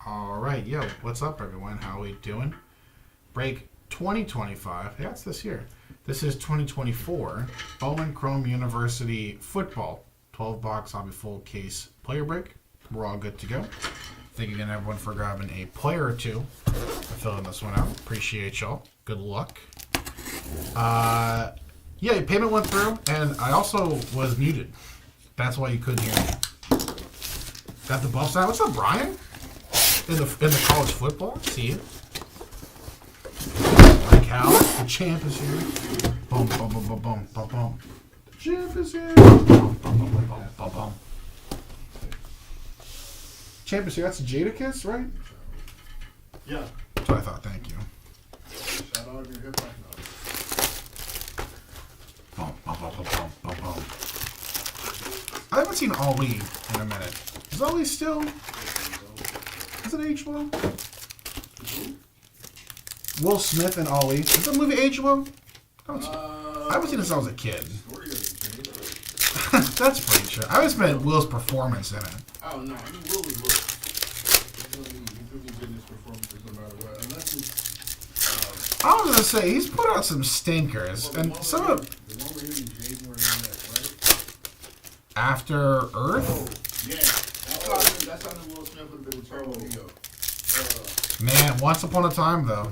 All right, yo, what's up, everyone? How we doing? Break 2025. Yeah, it's this year. This is 2024 Bowman Chrome University football 12-box hobby full case player break. We're all good to go. Thank again, everyone, for grabbing a player or two for filling this one out. Appreciate y'all. Good luck. Yeah, payment went through, and I also was muted. That's why you couldn't hear me. Got the buff sign. What's up, Brian? In the college football, see you. Like how the champ is here. Boom, boom, boom, boom, boom, boom, boom. The champ is here. Boom, boom, boom, boom, boom, boom, boom. Champ is here. That's a Jadakiss, right? Yeah. That's what I thought. Thank you. Shout out your hip hop now. Boom, boom, boom, boom, boom, boom, boom. I haven't seen Ali in a minute. Is Ali still? Is it age well? Will Smith and Ali. Is the movie age well? I haven't seen it since I was a kid. That's pretty sure. I always meant Will's performance in it. Oh no, I mean Will is Will. He could be good in his performances no matter what. Unless it's I was gonna say he's put out some stinkers, and some of the one where him and Jaden were in that, right? After Earth. Oh, yeah. That's how the Will Smith would have been terrible. Man, once upon a time though.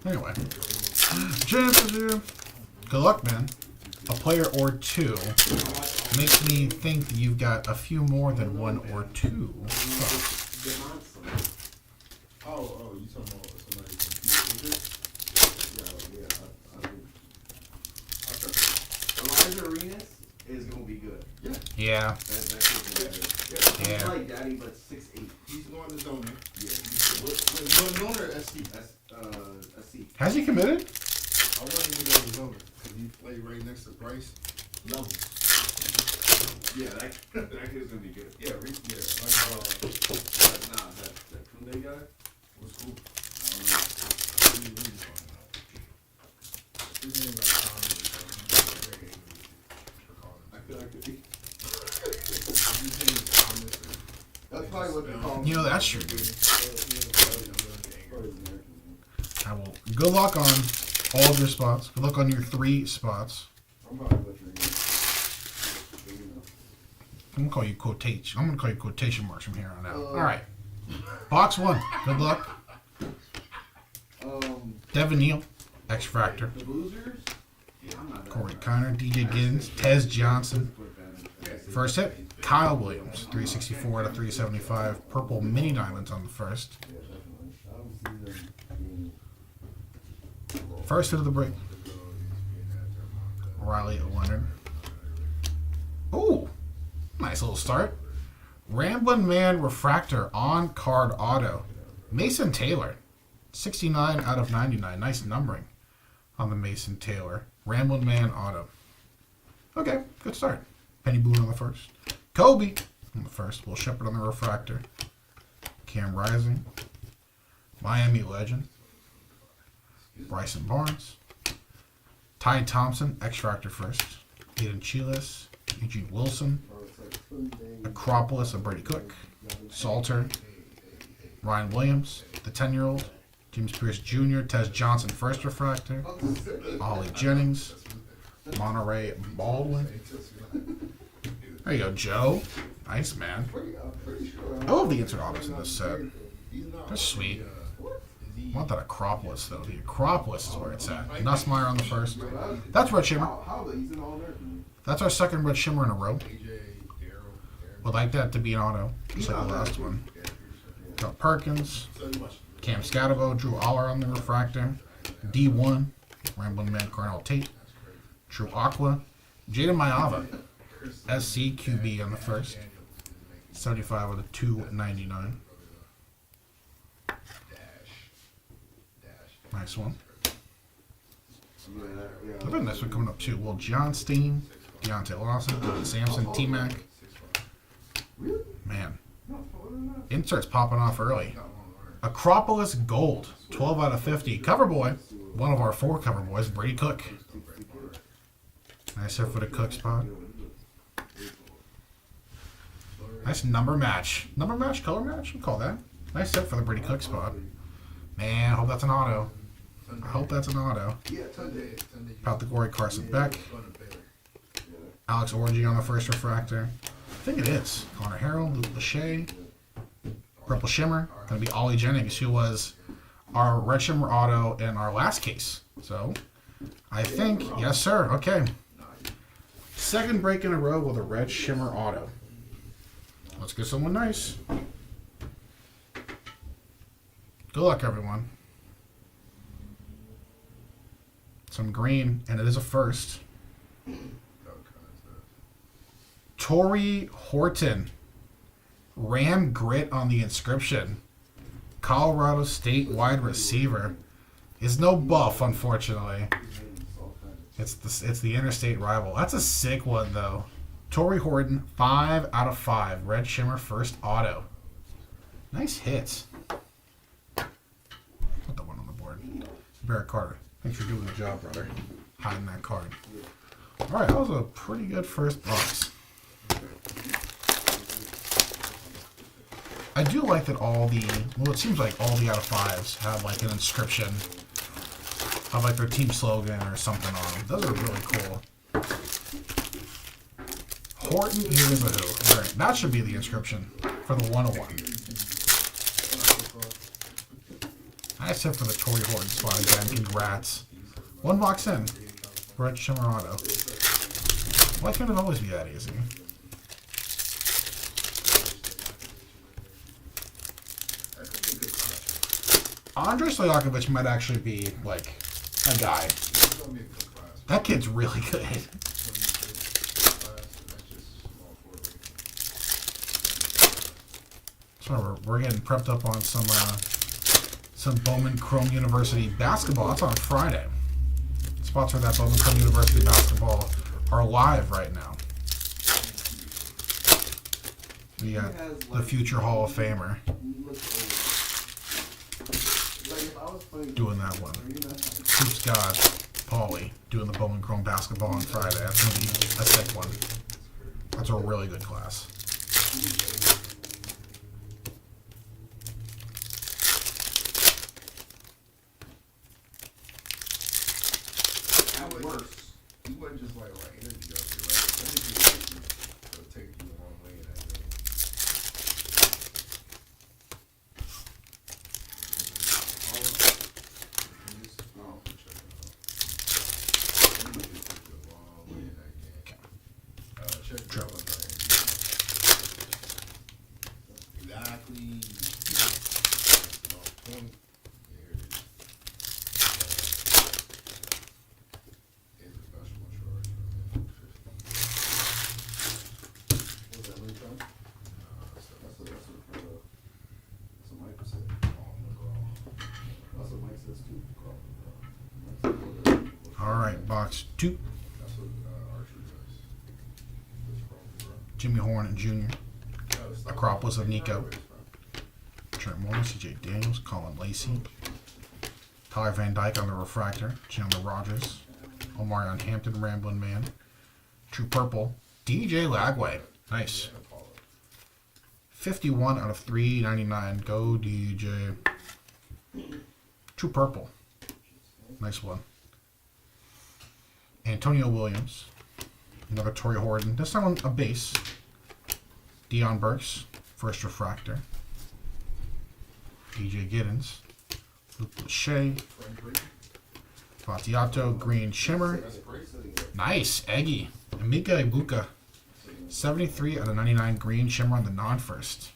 Anyway, chances here. Good luck, man. A player or two makes me think that you've got a few more than one or two. Oh, you talking about somebody Elijah Arenas is gonna be good. Yeah. Yeah. That's good. Yeah. He's like Daddy, but 6'8". He's going to zone. Yeah. Wait, zone or SC? SC. Has he committed? I want him to go to zone because he played right next to Bryce. Levels. Yeah, that kid's gonna be good. Yeah, that Kunde guy was cool. I don't know. His name like I could be. His name is Thomas. That's probably what they call him. You know, that's true, dude. I will. Good luck on all of your spots. Good luck on your 3 spots. I'm probably butchering it. I'm gonna call you quotation. I'm gonna call you quotation marks from here on out. All right. Box 1. Good luck. Devin Neal, X Factor. The Boozers? Yeah, I'm not that Corey bad. Connor, DJ Giddens, Tez Johnson. First hit, Kyle Williams, 364 out of 375. Purple mini diamonds on the first. First hit of the break. Riley Leonard. Ooh, nice little start. Ramblin' Man Refractor on card auto. Mason Taylor, 69 out of 99. Nice numbering on the Mason Taylor. Ramblin' Man auto. Okay, good start. Penny Boone on the first. Kobe on the first. Will Shepard on the refractor. Cam Rising. Miami Legend. Bryson Barnes. Ty Thompson, X-Factor first. Aiden Chiles. Eugene Wilson. Acropolis of Brady Cook. Salter. Ryan Williams, the 10-year-old. James Pierce Jr., Tez Johnson first refractor. Ollie Jennings. Monterey Baldwin. There you go, Joe. Nice, man. I love the insert autos in this set. They're sweet. I want that Acropolis, though. The Acropolis is where it's at. Nussmeyer on the first. That's Red Shimmer. That's our second Red Shimmer in a row. Would like that to be an auto, just like the last one. Got Perkins. Cam Scatabo. Drew Aller on the refractor. D1. Ramblin' Man Carnell Tate. True Aqua. Jaden Mayava. SC QB on the first. 75 out of 299. Nice one. I've got a nice one coming up too. Will John Steen, Deontay Lawson, Dylan Sampson, T-Mac. Man. Inserts popping off early. Acropolis Gold, 12 out of 50. Cover boy. one of our 4 cover boys, Brady Cook. Nice hit for the Cook spot. Nice number match. Number match, color match, you call that. Nice hit for the Brady Cook spot. Man, I hope that's an auto. I hope that's an auto. Paltagori, Carson Beck. Alex Orgy on the first refractor. I think it is. Connor Harrell, Luke Lachey. Purple Shimmer. Going to be Ollie Jennings, who was our Red Shimmer auto in our last case. So, I think, yes sir, okay. Second break in a row with a Red Shimmer auto. Let's get someone nice. Good luck, everyone. Some green, and it is a first. Torrey Horton. Ram grit on the inscription. Colorado State wide receiver. Is no buff, unfortunately. It's the interstate rival. That's a sick one, though. Torrey Horton, 5 out of 5. Red Shimmer first auto. Nice hits. Put that one on the board. Barrett Carter. Thanks for doing the job, brother. Hiding that card. Alright, that was a pretty good first box. I do like that all the, well, it seems like all the out of 5s have like an inscription of like their team slogan or something on them. Those are really cool. Horton, here's a who. Alright, that should be the inscription for the 101. Nice hit for the Torrey Horton spot again. Congrats. 1 box in. Red Shimmer auto. Why can't it always be that easy? Andrei Stojakovic might actually be, like, a guy. That kid's really good. So we're getting prepped up on some Bowman Chrome University basketball. That's on Friday. Spots for that Bowman Chrome University basketball are live right now. We got the future Hall of Famer doing that one. Hoops God, Paulie, doing the Bowman Chrome basketball on Friday. That's going to be a sick one. That's a really good class. At worst, you wouldn't just like energy up here, right? Energy will take you a long way in that game. Exactly. Point. Here it is. Here's a special charge. Was that really fun? That's what Mike said. That's what Mike says too. Alright, box 2. That's what Archer does. Jimmy Horn Jr. Acropolis of Nico. Trent Moore, CJ Daniels, Colin Lacey. Tyler Van Dyke on the refractor. Chandler Rogers. Omarion Hampton, Ramblin' Man. True Purple. DJ Lagway. Nice. 51 out of 399. Go DJ. True Purple. Nice one. Antonio Williams. Another Torrey Horton. This time on a base. Dion Burks. First refractor. DJ Giddens. Luke Lachey. Fatiato, Green Shimmer. Nice, Eggy. Emeka Ibuka. 73 out of 99 Green Shimmer on the non-first.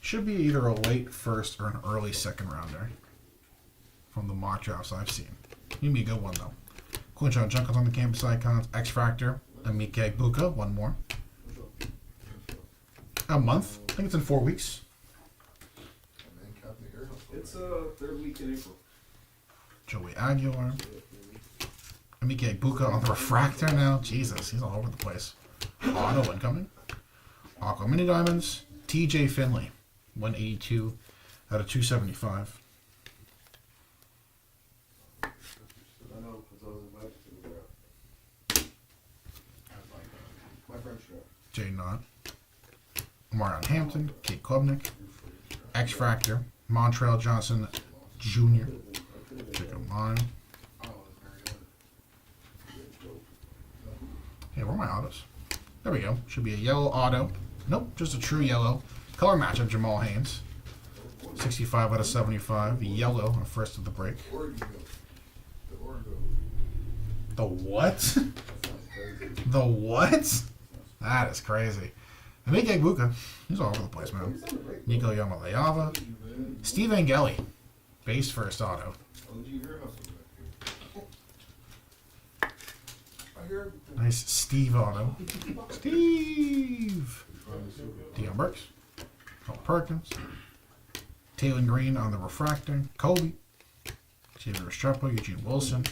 Should be either a late first or an early second rounder from the mock drafts I've seen. Need be a good one though. Quinchon Junkins on the campus icons. X-Factor. Emeka Ibuka. One more. A month. I think it's in 4 weeks. It's third week in April. Joey Aguilar. Emeka Ibuka on the refractor now. Jesus, he's all over the place. Auto incoming. Aqua Mini Diamonds. TJ Finley. 182 out of 275. Jay Knott, Marion Hampton, Kate Klubnik, X Factor, Montrell Johnson Jr., Jacob Line. Hey, where are my autos? There we go. Should be a yellow auto. Nope, just a true yellow. Color matchup, Jamal Haynes. 65 out of 75. Yellow on first of the break. The what? The what? That is crazy. Mike Buka. He's all over the place, man. Nico Yamalayava. Steve Angeli. Base first auto. Nice Steve auto. Steve! Deion Burks. Carl Perkins. Taylor Green on the refractor. Kobe. Xavier Restrepo. Eugene Wilson.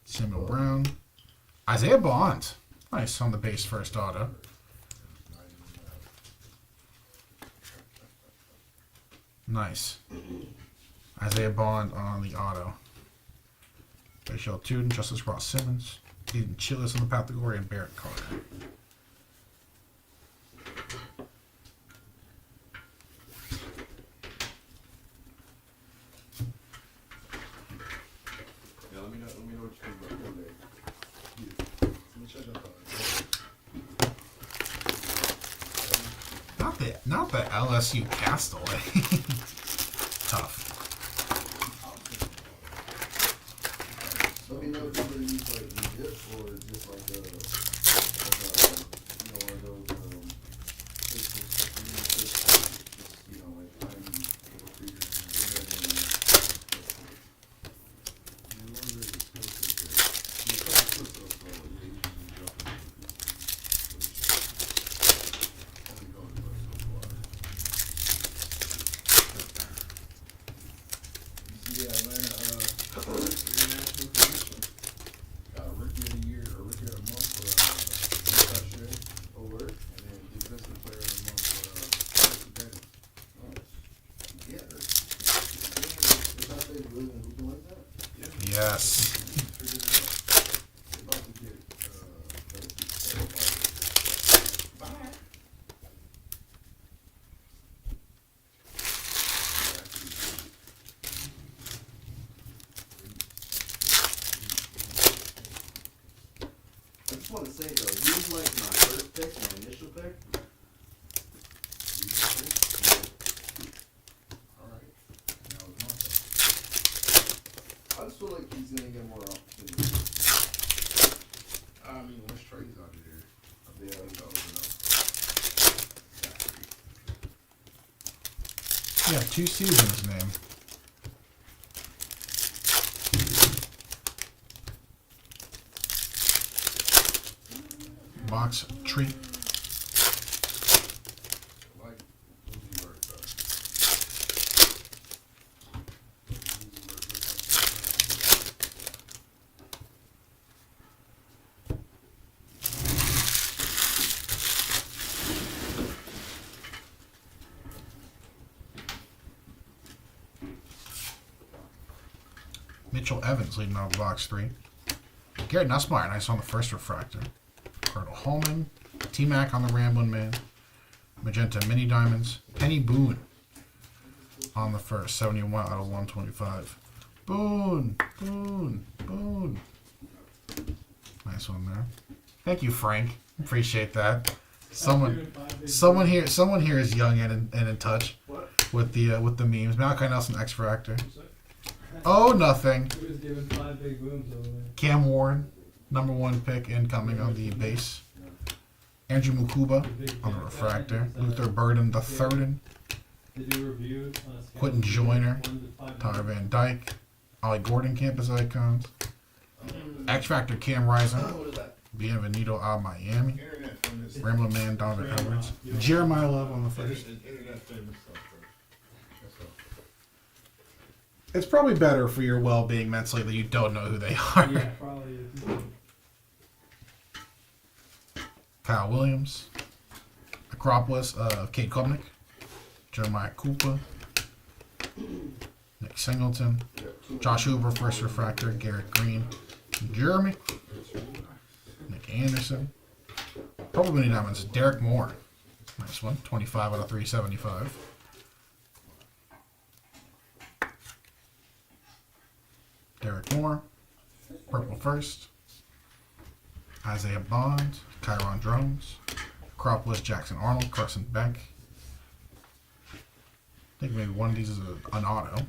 Samuel Brown. Isaiah Bond. Nice on the base first auto. Nice. Isaiah Bond on the auto. Rachel Tuden, Justice Ross Simmons, Eden Chillis on the category, and Barrett Carter. Yeah, let me know what you think about that. Yeah. Let me check that out. Not the LSU Castaway. Tough. Let me know if you're gonna use like legit or just like you know, one of those Facebook stuff, you know, like I'm able to figure yeah, Atlanta, international commission. Got rookie of the year or rookie of the month for Sashay Alert, and then defensive player of the month for Petty. Yeah, It's not they really gonna do like that? Yes. figured it out. They about to get bye. I just want to say though, he was like my first pick, my initial pick. Alright. Now it's my turn. I just feel like he's gonna get more opportunities. I mean, once Trey's out of there, I'll be able to open up. Yeah, 2 seasons, name. Box treat. Like, Uzi Vert, though. Mitchell Evans leading off box 3. Garrett Nussmeyer, nice on the first refractor. Colonel Holman. T-Mac on the Ramblin' Man. Magenta Mini Diamonds. Penny Boone on the first. 71 out of 125. Boone. Boone. Boone. Nice one there. Thank you, Frank. Appreciate that. Someone here is young and in touch with the memes. Malachi Nelson, X Factor. Oh, nothing. He was given 5 big booms over there. Cam Warren, #1 pick incoming on the base. Andrew Mukuba on the refractor. Luther Burden III. They do reviews on a scale Quentin of Joyner. 1 to 500. Tyler Van Dyke. Ollie Gordon, campus icons. X Factor Cam Rising. What is that? Bienvenido a Miami. Internet famous. Ramblin' Man Donovan Edwards. Jeremiah Love on the first. Internet famous stuff, bro. That's all. It's probably better for your well-being mentally that you don't know who they are. Yeah, probably is. Kyle Williams. Acropolis of Kate Klubnik. Jeremiah Koopa. Nick Singleton. Josh Hoover, first refractor. Garrett Green. Jeremy. Nick Anderson. Purple mini diamonds. Derek Moore. Nice one. 25 out of 375. Derek Moore. Purple first. Isaiah Bond. Kyron Drones. Acropolis, Jackson Arnold. Carson Beck. I think maybe one of these is an auto.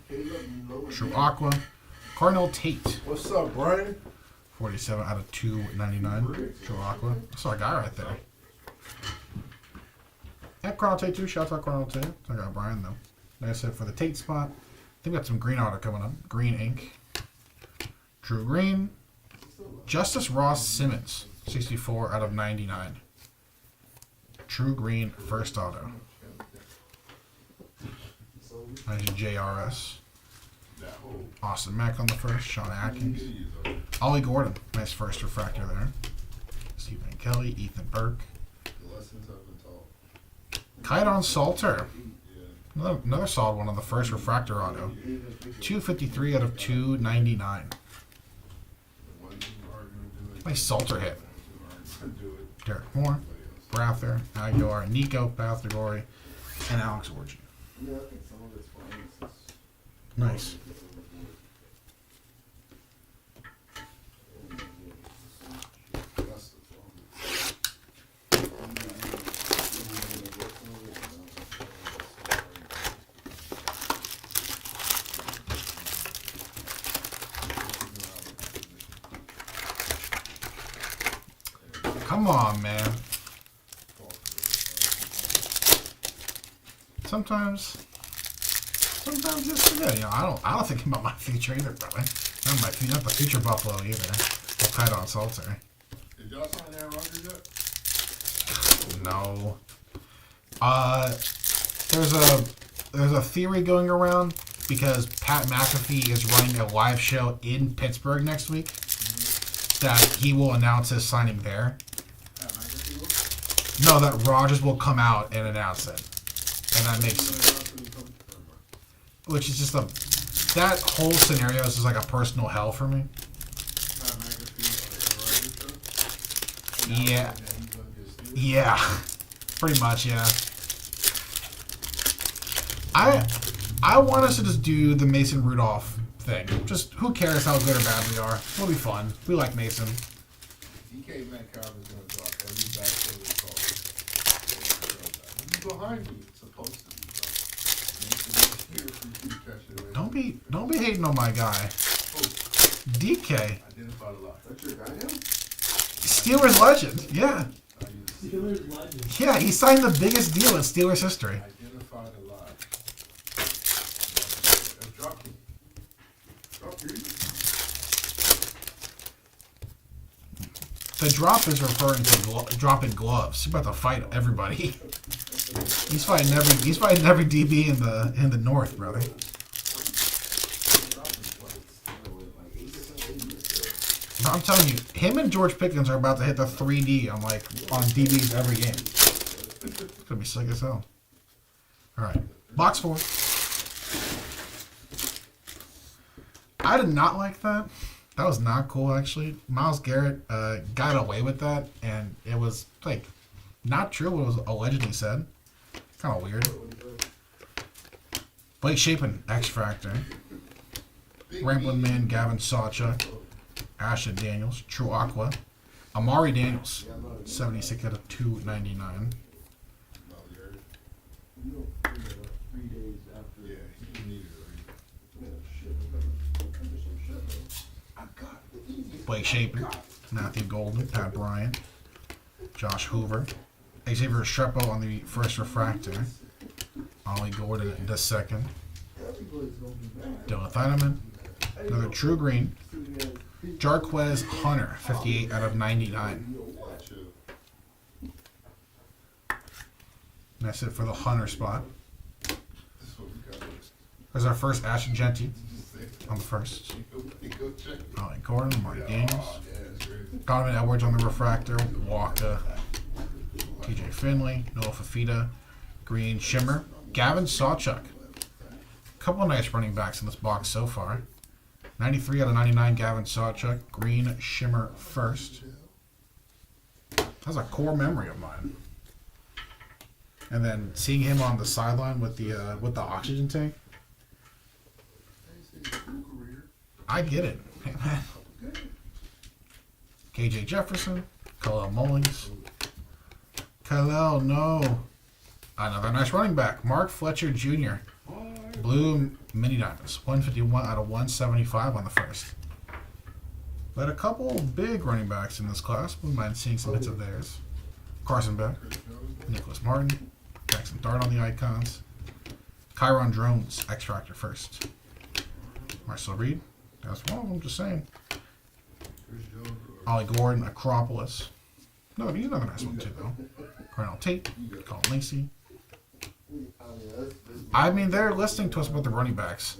True Aqua. Cardinal Tate. What's up, Brian? 47 out of 299. True Aqua. I saw a guy right there. Yeah, Cardinal Tate too. Shout out Cardinal Tate. I got Brian though. Like I said, for the Tate spot, I think we got some green auto coming up. Green ink. True Green. Justice Ross Simmons. 64 out of 99. True Green first auto. Nice JRS. Austin Mack on the first. Sean Atkins. Ollie Gordon. Nice first refractor there. Stephen Kelly. Ethan Burke. Kydon Salter. Another solid one on the first refractor auto. 253 out of 299. Nice Salter hit. Derek Moore. Brather. Aguilar. Nico. Bathergory. And Alex Orgy. Yeah, I think some of it's fine. It's just- Nice. Come on, man. Sometimes it's good. You know, I don't think about my future either, brother. Not my future, not the future Buffalo either. With Kydon Salter. Did y'all sign Aaron Rodgers yet? No. There's a theory going around because Pat McAfee is running a live show in Pittsburgh next week that he will announce his signing there. No, that Rodgers will come out and announce it, and that makes, which is just that whole scenario is just like a personal hell for me. Yeah. Yeah, pretty much, yeah. I want us to just do the Mason Rudolph thing. Just who cares how good or bad we are? It'll be fun. We like Mason. DK Metcalf is going to drop every back to the call. He's behind me. It's supposed to be. Don't be hating on my guy. DK. Identified a lot. That's your guy now? Steelers legend. Yeah. Steelers legend. Yeah, he signed the biggest deal in Steelers history. Identified a lot. Drop him. Drop you. The drop is referring to dropping gloves. He's about to fight everybody. He's fighting every DB in the North, brother. I'm telling you, him and George Pickens are about to hit the 3D on DBs every game. It's gonna be sick as hell. All right, box 4. I did not like that. That was not cool, actually. Myles Garrett got away with that, and it was not true what was allegedly said. Kind of weird. Blake Shapen, X Factor. Ramblin' Man, Gavin Sawchuk. Ashton Daniels, True Aqua. Amari Daniels, 76 out of 299. Blake Shapen, Matthew Golden, Pat Bryant, Josh Hoover, Xavier Strepo on the first refractor, Ollie Gordon the second, Dylan Thieneman, another True Green, Jarquez Hunter, 58 out of 99. And that's it for the Hunter spot. There's our first Ashton Genty on the first. Ollie Gordon, Mark Daniels. Donovan Edwards on the refractor. Walker. TJ Finley. Noah Fafita. Green Shimmer. Gavin Sawchuk. Couple of nice running backs in this box so far. 93 out of 99, Gavin Sawchuk. Green Shimmer first. That's a core memory of mine. And then seeing him on the sideline with the oxygen tank. I get it. Hey, man. KJ Jefferson, Khalil Mullings. Khalil, no. Another nice running back, Mark Fletcher Jr. Blue Mini Diamonds, 151 out of 175 on the first. But a couple big running backs in this class. Wouldn't mind seeing some bits of theirs. Carson Beck, Nicholas Martin, Jackson Dart on the icons. Kyron Drones, X-Factor first. Marcel Reed, that's one of them, just saying. Ollie Gordon, Acropolis. No, he's another nice one too, though. Colonel Tate, Colin Lacey. I mean, they're listening to us about the running backs.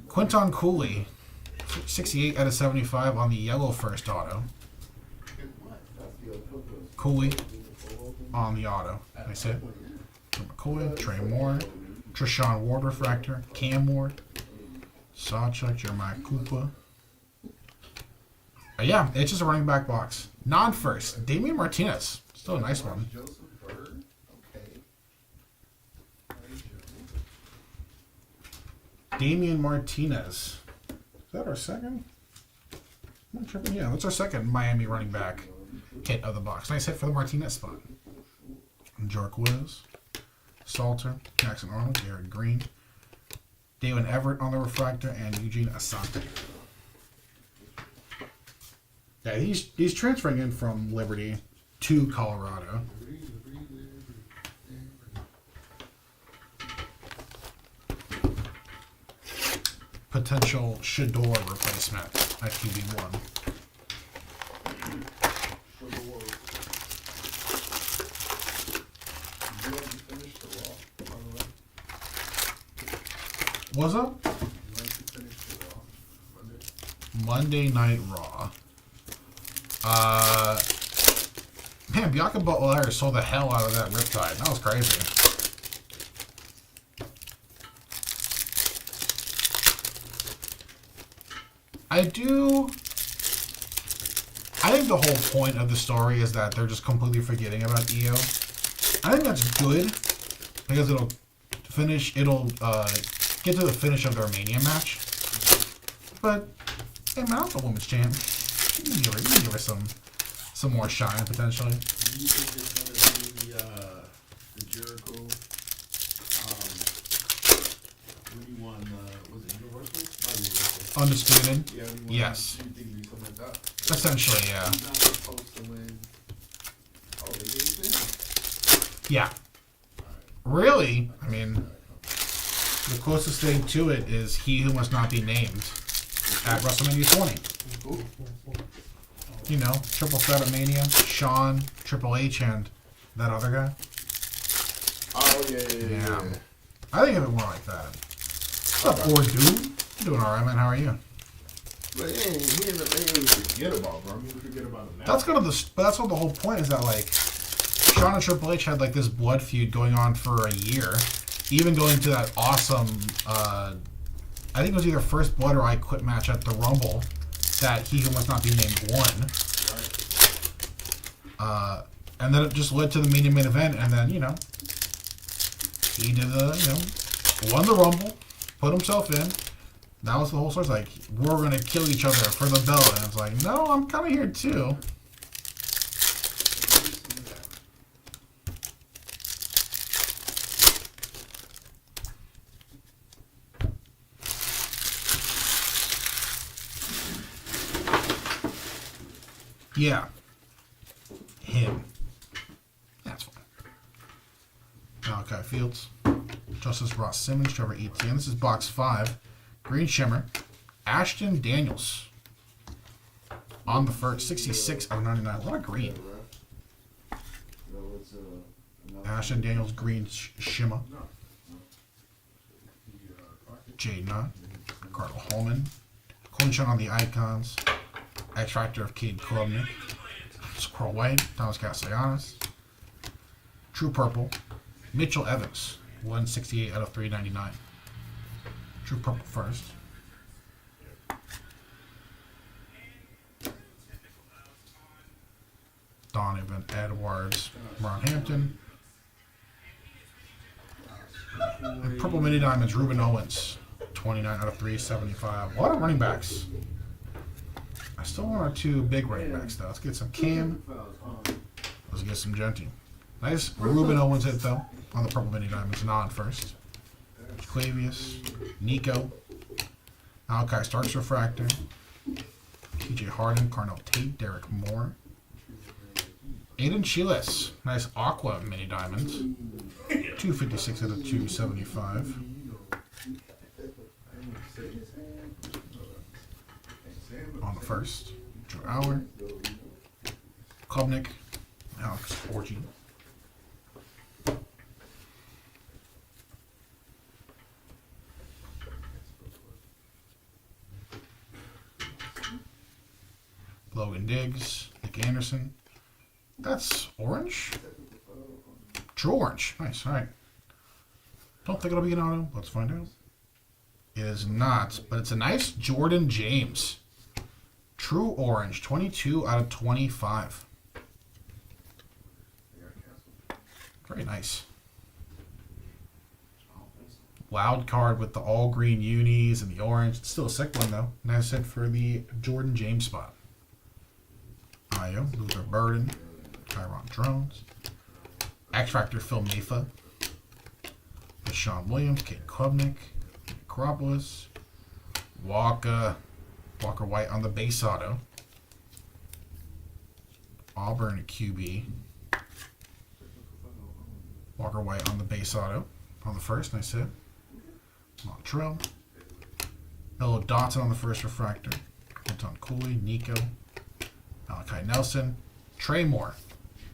Quinton Cooley, 68 out of 75 on the yellow first auto. Cooley on the auto. That's it. McCoy, Trey Moore, Treshaun Ward refractor, Cam Ward, Sawchuck, Jeremiah Cooper. Yeah, it's just a running back box. Non-first, Damian Martinez. Still a nice one. Damian Martinez. Is that our second? I'm tripping. Yeah, that's our second Miami running back hit of the box. Nice hit for the Martinez spot. Jork Wiz, Salter, Jackson Arnold, Garrett Green, David Everett on the refractor, and Eugene Asante. Yeah, he's transferring in from Liberty to Colorado. Potential Shador replacement at QB1. What's up? Monday Night Raw. Man, Bianca Belair sold the hell out of that Riptide. That was crazy. I think the whole point of the story is that they're just completely forgetting about EO. I think that's good because it'll get to the finish of their Mania match. But hey man, I'm the women's champ. You can give her some more shine potentially. Do you think it's gonna be the Jericho? When you won, was it Universal? Not Universal. Undisputed? Yeah, Yes. You think it'd be something like that? Essentially, yeah. He's not supposed to win. Oh, they gave it? Yeah. Really? I mean, the closest thing to it is He Who Must Not Be Named at WrestleMania 20. Ooh. You know, Triple Threat at Mania, Shawn, Triple H, and that other guy. Oh, yeah. I think of it more like that. What's up, Or Dude? Doing alright, man. How are you? But he ain't really forget about, bro. I mean, we forget about him now. That's what the whole point is, that like Shawn and Triple H had like this blood feud going on for a year, even going to that awesome I think it was either First Blood or I Quit match at the Rumble that He Who Must Not Be Named won. Right. And then it just led to the main event, and then, you know, he did won the Rumble, put himself in. That was the whole story. It's like, we're going to kill each other for the belt. And it's like, no, I'm kind of here too. Yeah. Him. That's fine. Malachi Fields. Justice Ross Simmons. Trevor Etienne. This is box 5. Green Shimmer. Ashton Daniels. On the first. 66 out of 99. A lot of green. Ashton Daniels. Green Shimmer. Jay Nutt. Ricardo Holman. Quinchon on the icons. X-Factor of Cade Klubnik. Squirrel White. Thomas Castellanos. True Purple. Mitchell Evans. 168 out of 399. True Purple first. Don Donovan Edwards, Ron Hampton. And Purple Mini Diamonds, Ruben Owens. 29 out of 375. A lot of running backs. I still want our 2 big running backs, though. Let's get some Cam. Let's get some Genty. Nice Ruben Owens hit, though, on the Purple Mini Diamonds. Non first. Clavius. Nico. Malachi Starks Refractor. TJ Harden. Carnell Tate. Derek Moore. Aiden Chiles. Nice Aqua Mini Diamonds. 256 out of 275. On the first, Joe Auer, Klubnik, Alex Orgy. Logan Diggs, Nick Anderson. That's orange? True orange. Nice, alright. Don't think it'll be an auto. Let's find out. It is not, but it's a nice Jordan James. True orange, 22 out of 25. Very nice. Loud card with the all green unis and the orange. It's still a sick one though. Nice hit for the Jordan James spot. Ayo, Luther Burden, Tyron Drones, X Factor Phil Mafa, Deshaun Williams, Kate Klubnik, Acropolis, Walker White on the base auto, Auburn QB, Walker White on the base auto on the first, nice hit. Montrell, Mello Dotson on the first refractor, Anton Cooley, Nico, Malachi Nelson, Trey Moore,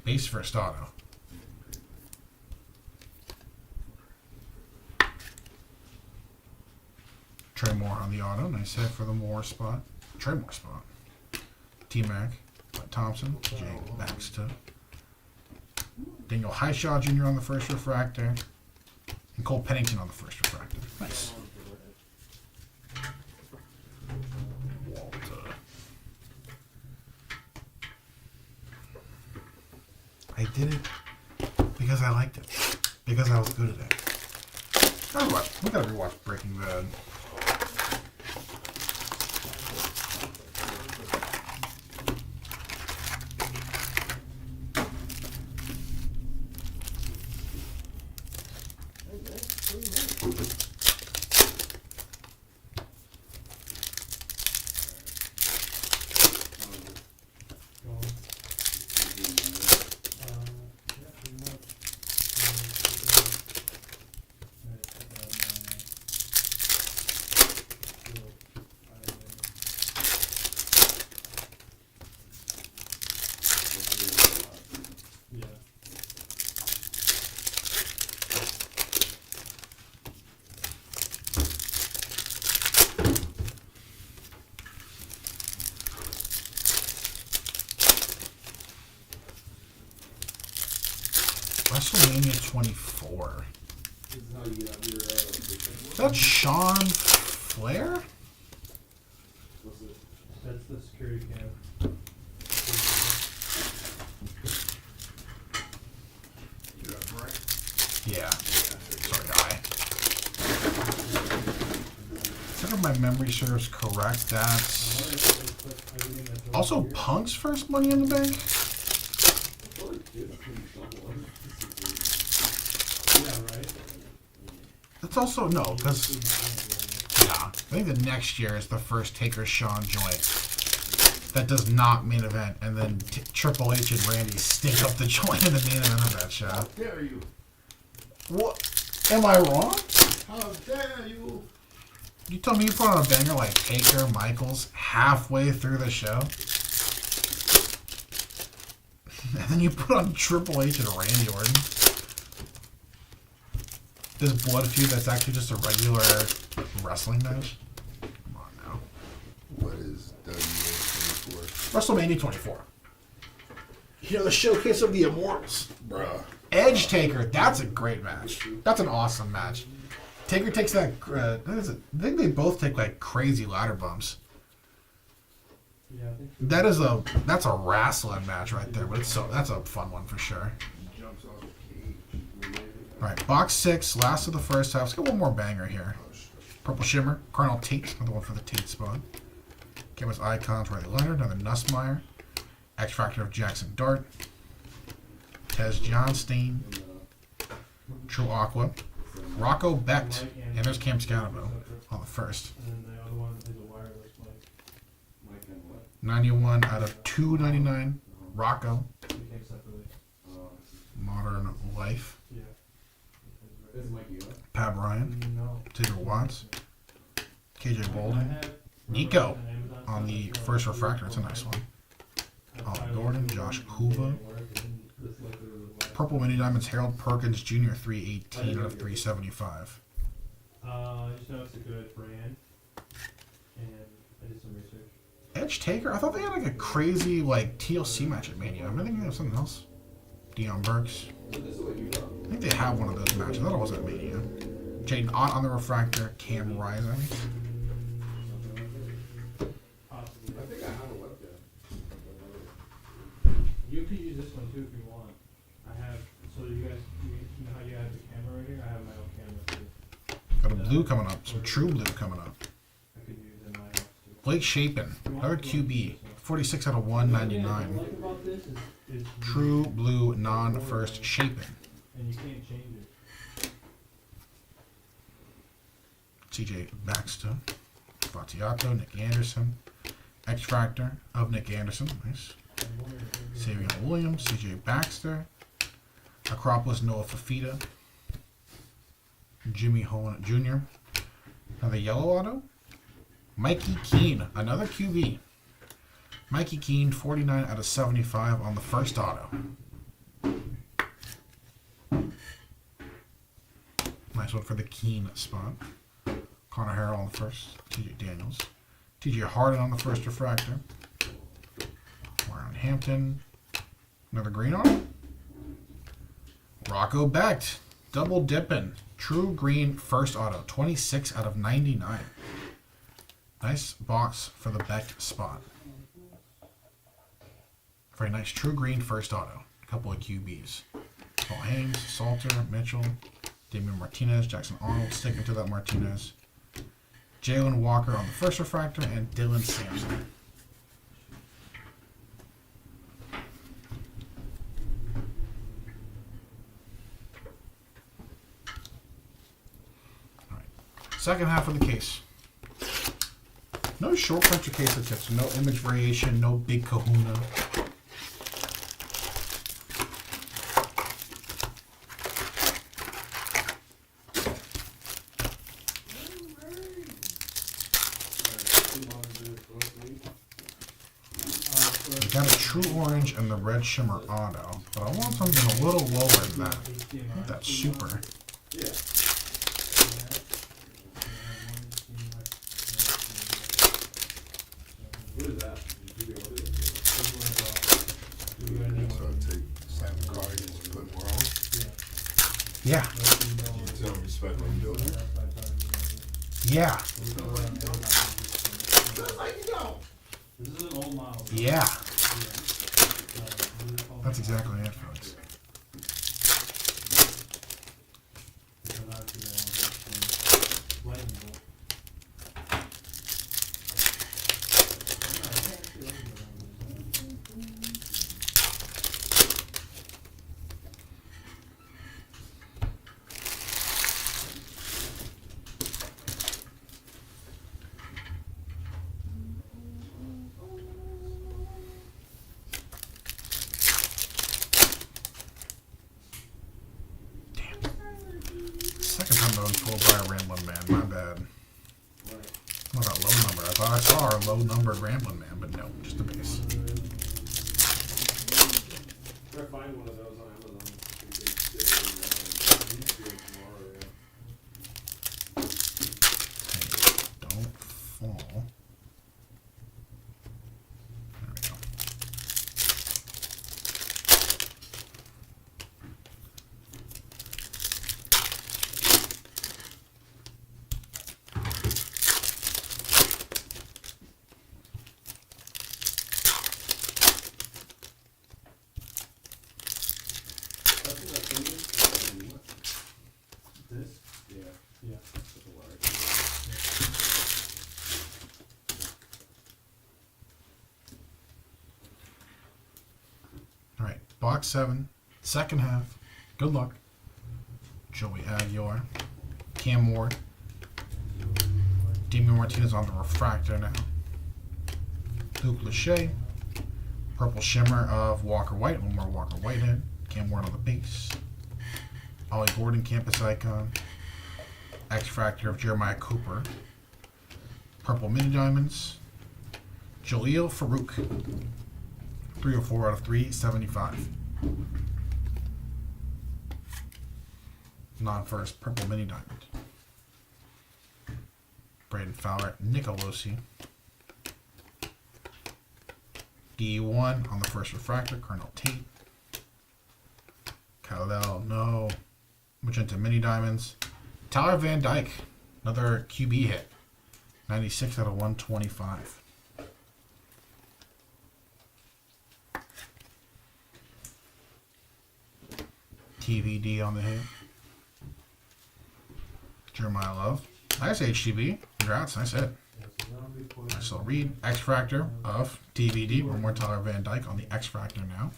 base first auto. Trey Moore on the auto, nice hit for the Moore spot. Trey Moore spot. T-Mac, Mike Thompson, Jay Baxter, Daniel Highshaw Jr. on the first refractor, and Cole Pennington on the first refractor. Nice. Walter. I did it because I liked it. Because I was good at it. We gotta rewatch Breaking Bad. WrestleMania 24. Is that Sean Flair? That's the security cam. Yeah. Sorry, guy. If my memory serves correct, that's also Punk's first Money in the Bank. Yeah, right? That's also no, because yeah, I think the next year is the first Taker Sean joint that does not main event, and then Triple H and Randy stink up the joint in the main event of that show. How dare you? What? Am I wrong? How dare you? You told me you put on a banger like Taker Michaels halfway through the show, and then you put on Triple H and Randy Orton. This blood feud that's actually just a regular wrestling match. Come on now. What is WA 24? WrestleMania 24. You know, the showcase of the Immortals. Bruh. Edge Taker, that's a great match. That's an awesome match. Taker takes that, what is it? I think they both take like crazy ladder bumps. Yeah, I think. That's a wrestling match right there, but that's a fun one for sure. He jumps off the cage. All right, box 6, last of the first half. Let's get one more banger here. Oh, shit. Purple Shimmer, Cardinal Tate, another one for the Tate spot. Canvas Icons, Riley Leonard, another Nussmeyer. X Factor of Jackson Dart. Tez Johnstein. True Aqua. Rocco Becht. And there's Cam Scannabo on the first. And then the other one is a wireless mic. Mike and what? 91 out of 299. Rocco. They came separately. Modern Life. Yeah. Is Mikey up? Pat Ryan. No. Tigger Watts. KJ I Bolden. had- Nico remember Amazon on the stuff? first refractor. It's a nice one. Ollie Gordon, Josh Hoover. Purple Mini Diamonds, Harold Perkins Jr., 318 out of 375. You know it's a good brand, and I did some research. Edge Taker? I thought they had like a crazy like TLC match at Mania. I'm thinking of something else. Dion Burks. I think they have one of those matches. I thought it was at Mania. Jaden Ott on the refractor, Cam Rising. Possibly. I think I have a webcam. You could use this one too if you want. I have, so you guys, you know how you have the camera right here? I have my own camera too. Got a blue coming up, some true blue coming up. I could use in my house too. Blake Shapen, another QB, 46 out of What I 199. like about this is True blue non-first Shapen. and you can't change it. CJ Baxter, Fatiato, Nick Anderson, X Factor of Nick Anderson, nice. Savion Williams, CJ Baxter, Acropolis Noah Fafita, Jimmy Hohen Jr., another yellow auto, Mikey Keene, another QB. Mikey Keene, 49 out of 75 on the first auto. Nice one for the Keene spot. Connor Harrell on the first, TJ Daniels. TJ Harden on the first refractor. Warren Hampton. Another green on it. Rocco Becht. Double dipping. True green first auto. 26 out of 99. Nice box for the Becht spot. Very nice. True green first auto. A couple of QBs. Paul Haynes, Salter, Mitchell, Damian Martinez, Jackson Arnold sticking to that Martinez. Jalen Walker on the first refractor, and Dylan Sampson. All right. Second half of the case. No short puncher case of tips, no image variation, no big kahuna. We got a true orange and the red shimmer auto, but I want something a little lower than that. I think that's super. Yeah. What is that? You do what it is? So take slam the card and put more on. Yeah, You tell them respect what I'm doing. yeah, This is an old model. yeah. That's exactly it, folks. Lightning bolt. Second time I was pulled by a Ramblin' Man, my bad. Not a low number. I thought I saw our low numbered Ramblin' Man, but no, just the base. Try to find one of those on Amazon. You can get it online. You can do it tomorrow, yeah. Don't fall. There we go. Box 7, second half. Good luck. Joey Aguilar, Cam Ward, Damian Martinez on the refractor now. Luke Lachey, purple shimmer of Walker White, one more Walker Whitehead. Cam Ward on the base. Ollie Gordon, campus icon. X-Factor of Jeremiah Cooper. Purple mini diamonds. Jaleel Farouk. 304 out of 375. Non-first, purple mini diamond. Braden Fowler, Nicolosi. D1 on the first refractor, Colonel Tate. Khalil, no. Magenta mini diamonds. Tyler Van Dyke, another QB hit. 96 out of 125. TVD on the hit. Jeremiah Love. Nice HTB. Congrats. Nice hit. Nice little read. X Factor of TVD. One more Tyler Van Dyke on the X Factor now.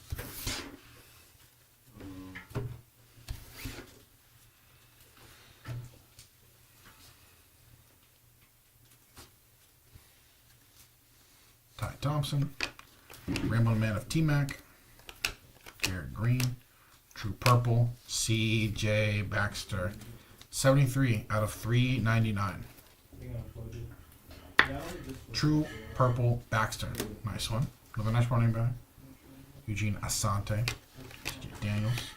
Ty Thompson. Rambling Man of T-Mac. Garrett Green. True Purple. CJ Baxter. 73 out of 399. True Purple Baxter. Nice one. Another nice running back. Eugene Asante. TJ Daniels.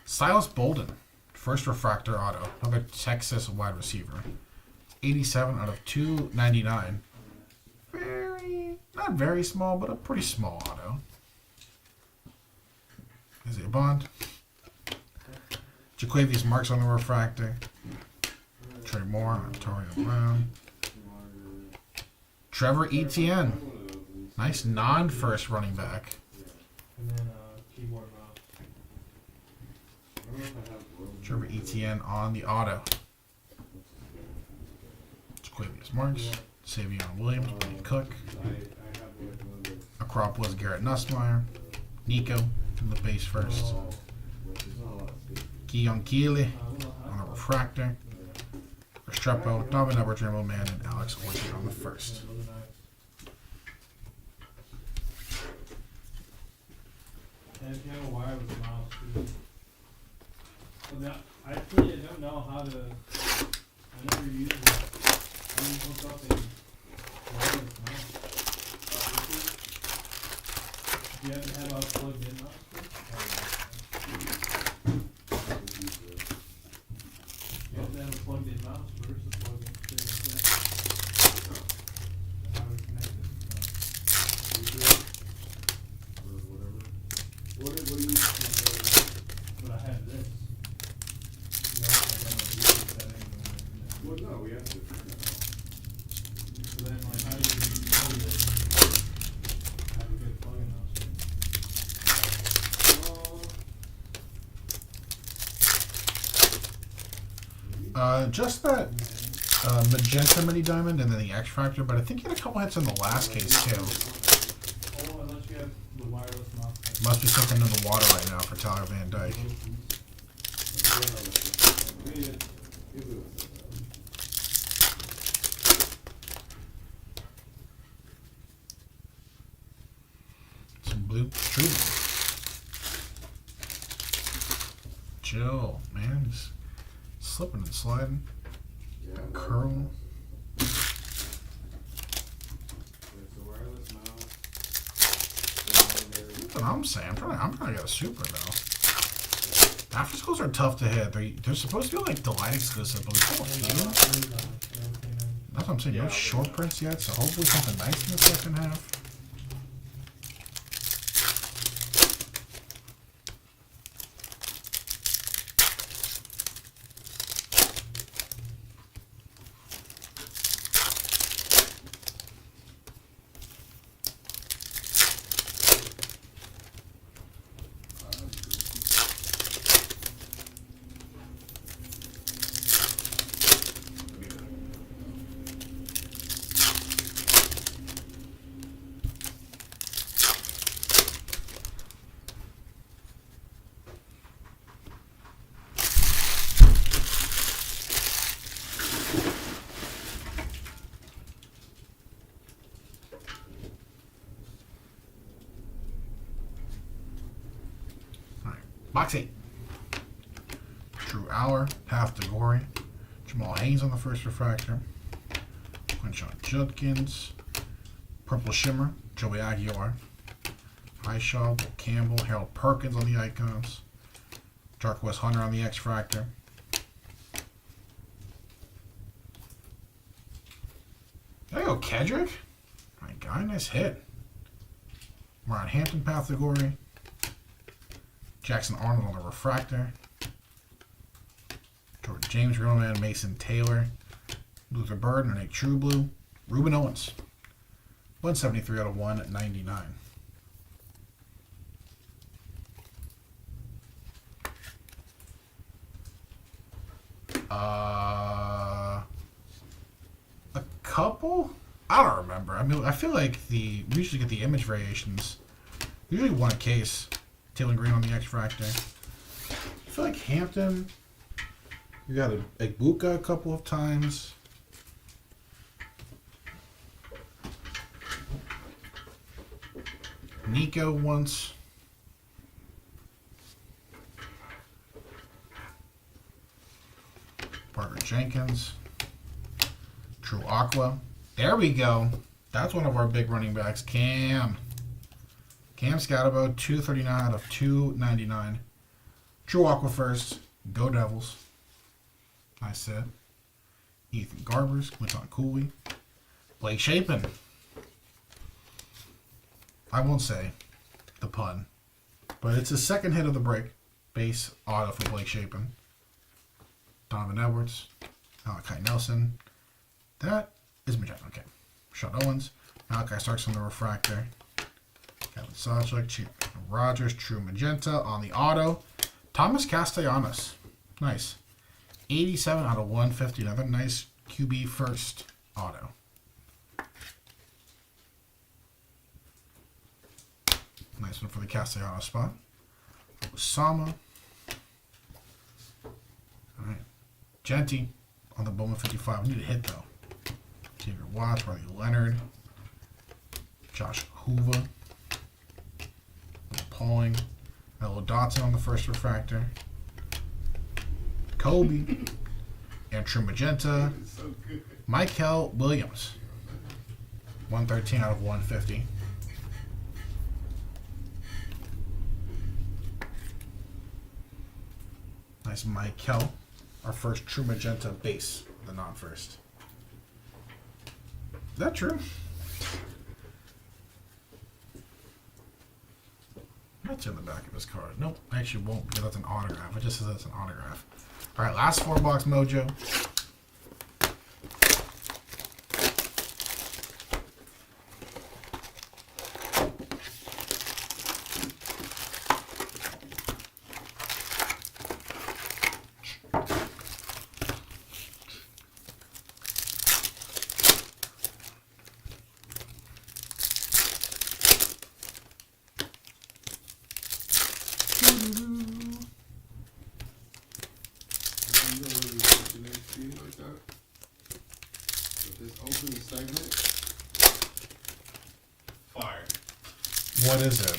Silas Bolden. First refractor auto. Another Texas wide receiver. 87 out of 299. Not very small, but a pretty small auto. Isaiah Bond. Jaquavius Marks on the refractor. Trey Moore, Antonio Brown. Trevor Etienne. Nice non-first running back. And then keyboard mouse. Trevor Etienne on the auto. Jaquavius Marks. Savion Williams, Wayne Cook. Acropolis, Garrett Nussmeyer. Nico in the base first. Keon Keeley on the refractor. Restrepo, Donovan Edwards, Rainbow Man, and Alex Orchard on the first. And if you have a wireless mouse, too. Well, now, I actually don't know how to. I never used it. I didn't hook up a wireless mouse. Do you have to have a plugged in mouse first? You have to have a plugged in mouse first to plug in to how to connect it. Or whatever. What do you But I have this. You know, I got my Bluetooth setting and then- Well, no, we have to figure that out. So then, like, how do you know that I have a good plug-in mouse? Just that magenta mini diamond and then the X Factor, but I think you had a couple hits in the last case too. Oh, unless you have the wireless mouse. Must be something in the water right now for Tyler Van Dyke. Some blue true. Chill, man. He's slipping and sliding. Yeah. Curl. It's a wireless mouse. That's what I'm saying. I'm trying to get a super though. After schools are tough to hit. They're supposed to be like Delight exclusive, but we pull a few. That's what I'm saying. No short prints yet, so hopefully something nice in the second half. Box 8. True Hour, half the glory. Jamal Haynes on the first refractor. Quinshon Judkins. Purple Shimmer, Joey Aguilar. Highshaw, Will Campbell, Harold Perkins on the icons. Dark West Hunter on the X-Fractor. There you go, Kedrick. My guy, nice hit. Ron Hampton, Path to Glory. Jackson Arnold on the refractor. Jordan James, Real Man, Mason Taylor. Luther Bird, and a True Blue. Ruben Owens. 173 out of 199. A couple? I don't remember. I mean, I feel like we usually get the image variations. Usually one a case. Taylor Green on the X-Fractor. I feel like Hampton, we got a Igbuka a couple of times. Nico once. Parker Jenkins. True Aqua. There we go. That's one of our big running backs. Cam Scatterbo, 239 out of 299. True Aqua first. Go Devils. Nice set. Ethan Garbers. Quinton Cooley. Blake Shapen. I won't say the pun, but it's his second hit of the break. Base auto for Blake Shapen. Donovan Edwards. Malachi Nelson. That is magenta. Okay. Sean Owens. Malachi Starks on the refractor. Kevin Sawchuk. Rogers. True magenta on the auto. Thomas Castellanos. Nice. 87 out of 150. Another nice QB first auto. Nice one for the Castellanos spot. Osama. Alright. Genty on the Bowman 55. We need a hit though. Xavier Watts, Riley Leonard. Josh Hoover. Pauling. Mello Dotson on the first refractor. Kobe. And True Magenta. Michael Williams. 113 out of 150. Nice Michael. Our first True Magenta base. The non-first. Is that true? That's in the back of his card. Nope, I actually won't because that's an autograph. It just says it's an autograph. Alright, last 4-box mojo. Fire. What is it?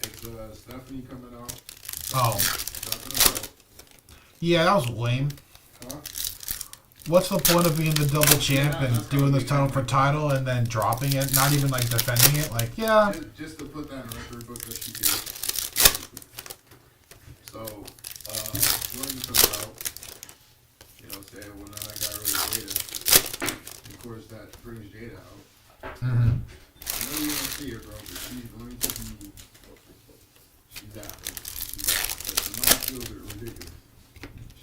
It's Stephanie coming out. Oh. Dropping out. Yeah, that was lame. Huh? What's the point of being the double champ Yeah, and that's doing what this we title got. for title and then dropping it? Not even like defending it? Like, yeah. Just to put that in record book that she did. So, Jordan comes out. You know, saying, well, now that guy really Jada. Of course, that brings Jada out. Mm-hmm. I know you don't see her, bro, but she's going to be. She's out. But the mouth feels are ridiculous.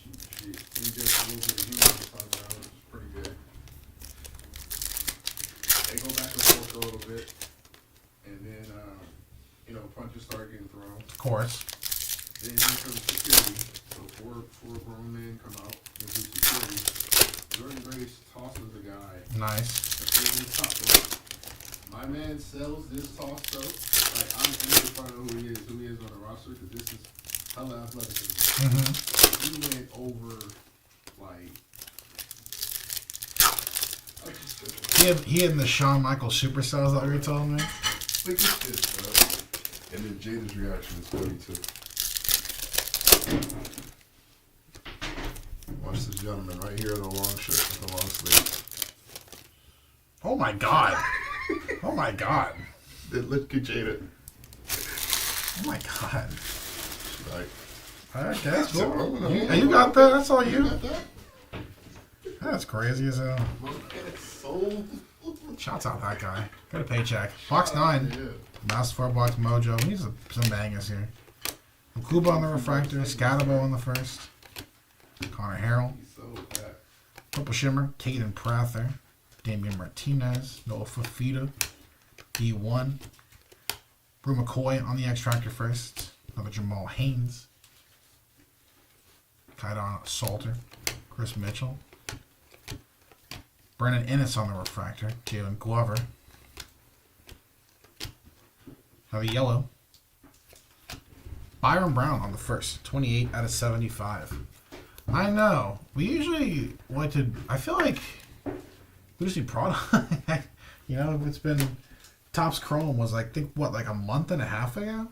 She gets a little bit of humor this time around, which is pretty good. They go back and forth a little bit. And then, you know, punches start getting thrown. Of course. Then here comes security. So four grown men come out and do security. Jordan Grace tosses the guy. Nice. Appears in the top rope. My man sells this toss though. Like I'm really trying to know who he is on the roster because this is hella athletic. Mm-hmm. He went over like. He had the Shawn Michaels superstars that you were telling me. Look at this, bro. And then Jada's reaction is funny too. Watch this gentleman right here, the long shirt with the long sleeve. Oh my god. Oh my god. Let's get jaded. Oh my god. Like, Alright, that's So, cool. You got that? That's all you? That's crazy as hell. so. Shouts out that guy. Got a paycheck. Box 9. Yeah. Last 4 box mojo. We need some bangers here. Kuba on the refractor. Scatabo on the first. Connor Harrell. He's so fat. Purple Shimmer. Caden Prather. Damian Martinez. Noah Fafita. D1. Brew McCoy on the X-Tractor first. Another Jamal Haynes. Kaidon Salter. Chris Mitchell. Brennan Ennis on the refractor. Jalen Glover. Another yellow. Byron Brown on the first. 28 out of 75. I know. We usually like to... I feel like we usually product... you know, it's been... Topps Chrome was, I think, what, like a month and a half ago?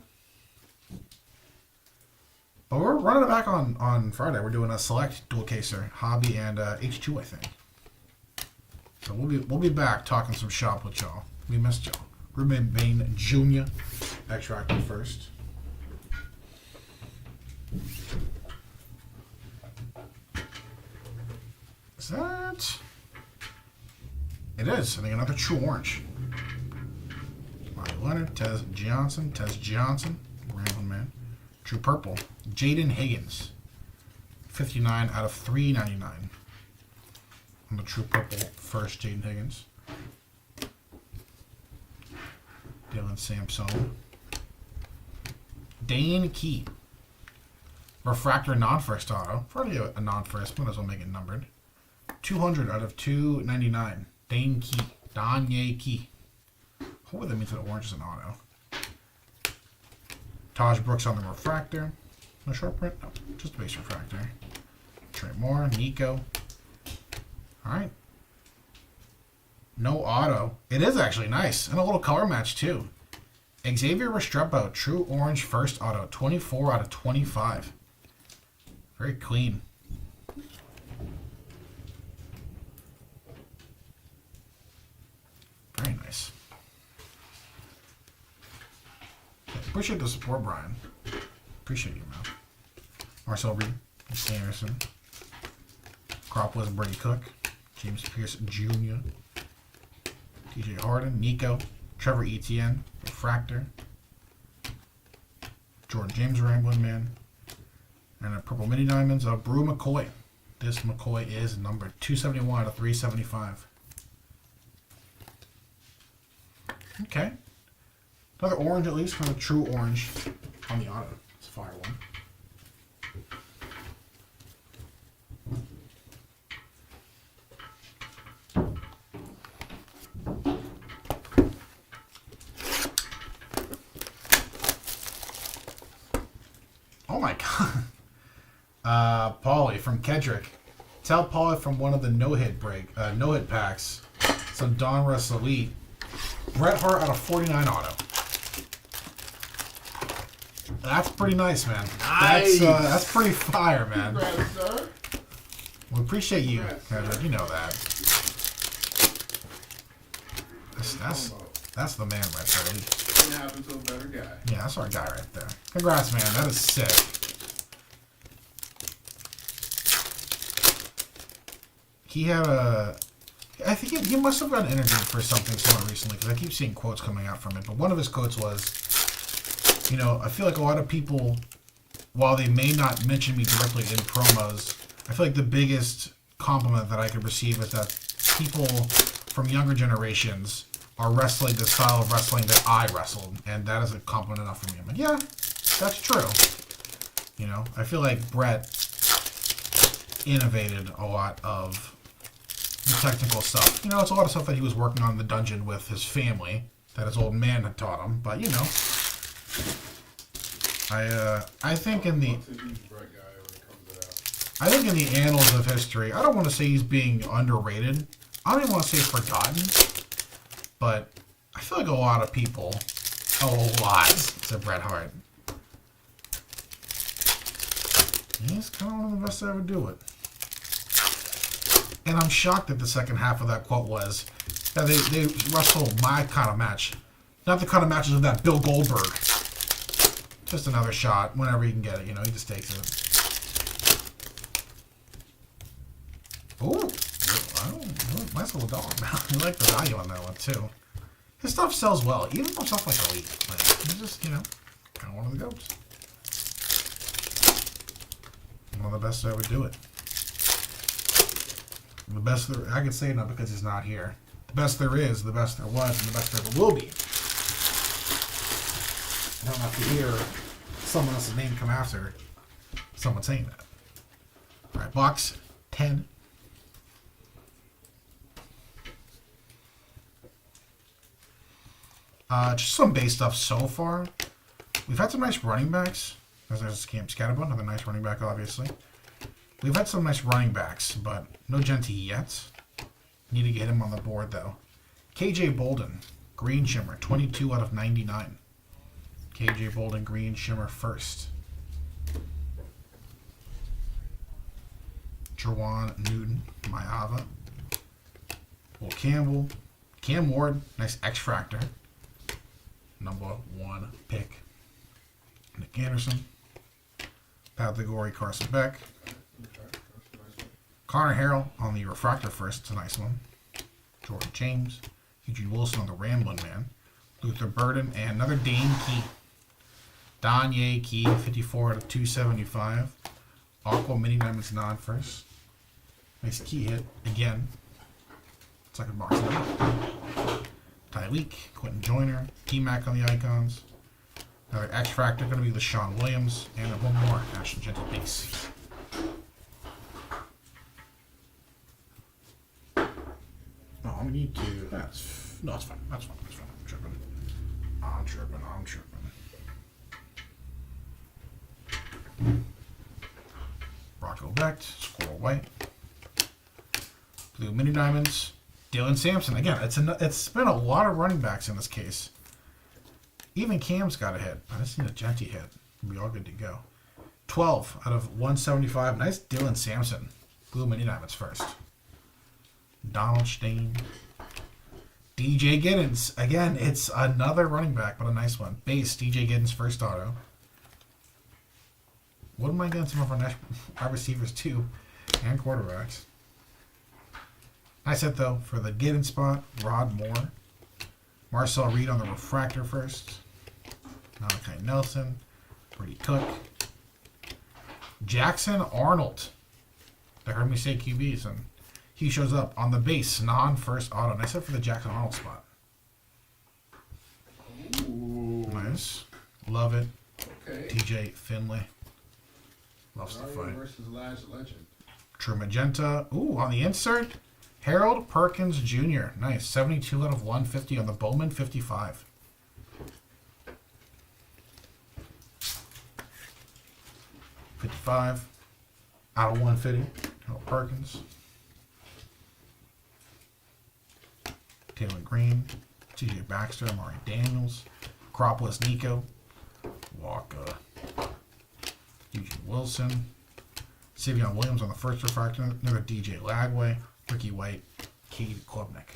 But we're running it back on Friday. We're doing a select dual caser, hobby, and H2, I think. So we'll be back talking some shop with y'all. We missed y'all. Ruben Bain Jr. Extracted first. Is that? It is. I think another true orange. Mario Leonard, Tez Johnson, Rambling Man. True purple, Jaden Higgins. 59 out of 399. On the true purple first, Jaden Higgins. Dylan Sampson. Dane Key. Refractor non-first auto. Probably a non-first, might as well make it numbered. 200 out of 299. Dane Key. Danye Key. Hopefully that means that orange is an auto. Taj Brooks on the refractor. No short print? No, just a base refractor. Trey Moore, Nico. Alright. No auto. It is actually nice. And a little color match too. Xavier Restrepo, true orange first auto. 24 out of 25. Very clean. Very nice. Appreciate the support, Brian. Appreciate you, man. Marcel Reed, Anderson, Cropwell, Brady Cook, James Pierce Jr., TJ Harden, Nico, Trevor Etienne, Refractor, Jordan James Rambling Man, and a purple mini diamonds of Brew McCoy. This McCoy is number 271 out of 375. Okay. Another orange at least, kind of true orange on the auto. It's a fire one. Oh my god. Paulie from Kedrick. Tell Paulie from one of the no-hit packs. Some Donruss Elite. Bret Hart out of 49 auto. That's pretty nice, man. Nice. That's pretty fire, man. Congrats, sir. We appreciate you, Congrats, Kendrick. You know that. That's the man right there. Couldn't happen to a better guy. Yeah, that's our guy right there. Congrats, man. That is sick. He had I think he must have gotten interviewed for something somewhat recently because I keep seeing quotes coming out from it. But one of his quotes was, you know, I feel like a lot of people, while they may not mention me directly in promos, I feel like the biggest compliment that I could receive is that people from younger generations are wrestling the style of wrestling that I wrestled. And that is a compliment enough for me. I'm like, yeah, that's true. You know, I feel like Bret innovated a lot of the technical stuff. You know, it's a lot of stuff that he was working on in the dungeon with his family that his old man had taught him. But, you know, I think in the... I think in the annals of history, I don't want to say he's being underrated. I don't even want to say forgotten. But I feel like a lot of people, said Bret Hart. He's kind of one of the best to ever do it. And I'm shocked that the second half of that quote was that they wrestle my kind of match. Not the kind of matches of that Bill Goldberg. Just another shot whenever he can get it, you know, he just takes it. Oh, nice little dollar amount. I like the value on that one too. His stuff sells well, even for stuff like Elite. Like, he's just, you know, kind of one of the goats. One of the best to ever do it. The best there, I can say no because he's not here. The best there is, the best there was, and the best there ever will be. I don't have to hear someone else's name come after someone saying that. Alright, box 10. Just some base stuff so far. We've had some nice running backs. There's Camp Scatterbun, another nice running back, obviously. We've had some nice running backs, but no Genty yet. Need to get him on the board, though. KJ Bolden, Green Shimmer, 22 out of 99. KJ Bolden, Green Shimmer first. Jerwan Newton, Mayava. Will Campbell. Cam Ward, nice X-Fractor. Number 1 pick. Nick Anderson. Pat Ligori, Carson Beck. Connor Harrell on the Refractor first. It's a nice one. Jordan James. Eugene Wilson on the Ramblin' Man. Luther Burden. And another Dane Key. Danye Key, 54 out of 275. Aqua Mini Diamonds non-first. Nice key hit. Again. Second box. Tyleek. Quentin Joyner. T-Mac on the icons. Another X-Fractor, going to be the Sean Williams. And one more National Gentle base. Oh, I need to. No, it's fine. That's fine. I'm tripping. Rocco Becht, Squirrel White. Blue Mini Diamonds. Dylan Sampson. Again, it's been a lot of running backs in this case. Even Cam's got a hit. I just need a Genty hit. We'll be all good to go. 12 out of 175. Nice Dylan Sampson. Blue Mini Diamonds first. Donald Stain. DJ Giddens. Again, it's another running back, but a nice one. Base, DJ Giddens first auto. What am I getting some of our receivers too? And quarterbacks. Nice hit though for the Giddens spot. Rod Moore. Marcel Reed on the Refractor first. Malachi Nelson. Brady Cook. Jackson Arnold. They heard me say QBs, and he shows up on the base, non-first auto. Nice hit for the Jackson Arnold spot. Ooh. Nice. Love it. Okay. TJ Finley. Loves to fight. Versus Last Legend. True Magenta. Ooh, on the insert, Harold Perkins Jr. Nice. 72 out of 150 on the Bowman 55. $55 out of 150. Harold Perkins. Taylor Green. TJ Baxter. Amari Daniels. Acropolis Nico. Walker. Eugene Wilson. Savion Williams on the first refractor. Another DJ Lagway. Ricky White. Cade Klubnik.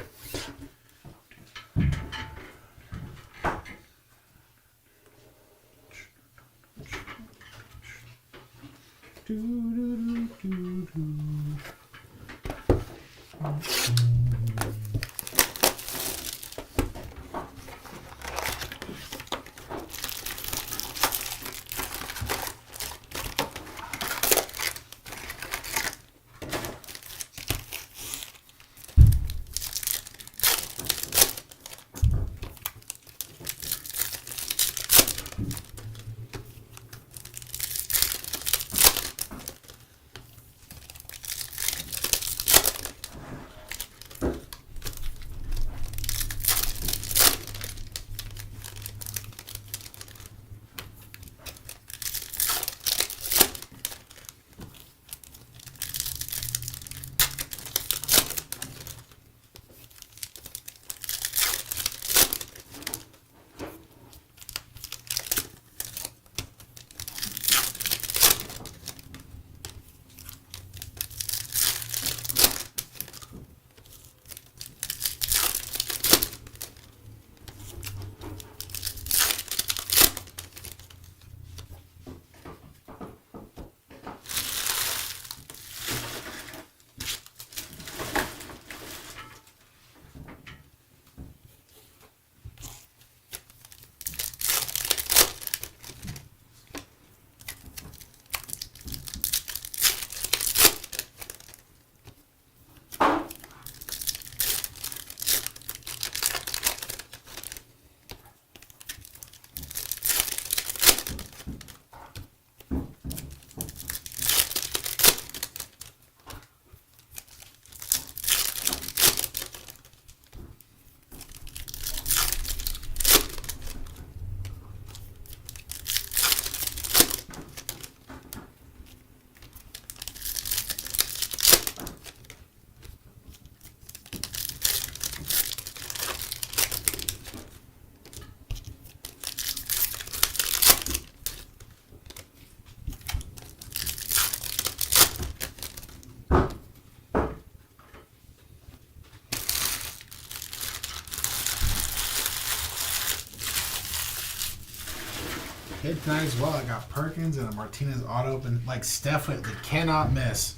Hit tonight as well. I got Perkins and a Martinez auto, and like Steph lately cannot miss.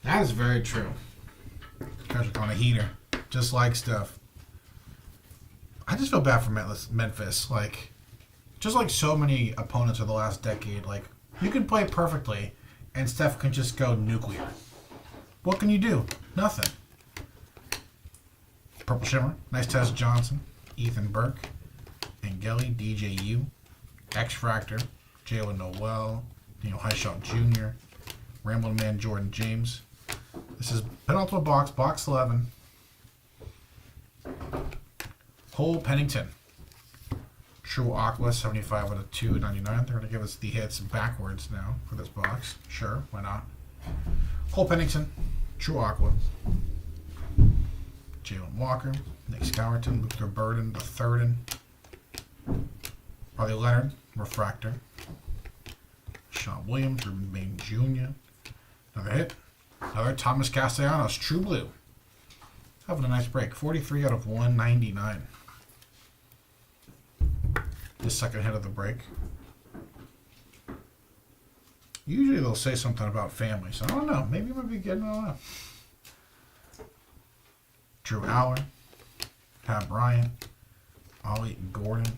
That is very true. Guys are on a heater, just like Steph. I just feel bad for Memphis. Like, just like so many opponents of the last decade, like you can play perfectly, and Steph can just go nuclear. What can you do? Nothing. Purple Shimmer, nice Tess Johnson, Ethan Burke, Angeli, DJU, X-Fractor, Jalen Noel, Daniel Highshot Jr., Rambling Man Jordan James. This is penultimate box, box 11. Cole Pennington. True Aqua, 75 out of 299. They're going to give us the hits backwards now for this box. Sure, why not? Cole Pennington, True Aqua. Jalen Walker, Nick Scowerton, Luther Burden, the third. Riley Leonard, Refractor. Sean Williams, Ruben Bain Jr. Another hit. Another Thomas Castellanos, True Blue. Having a nice break. 43 out of 199. The second hit of the break. Usually they'll say something about family, so I don't know. Maybe we'll be getting all that. Drew Allen, Pat Bryant, Ollie Gordon,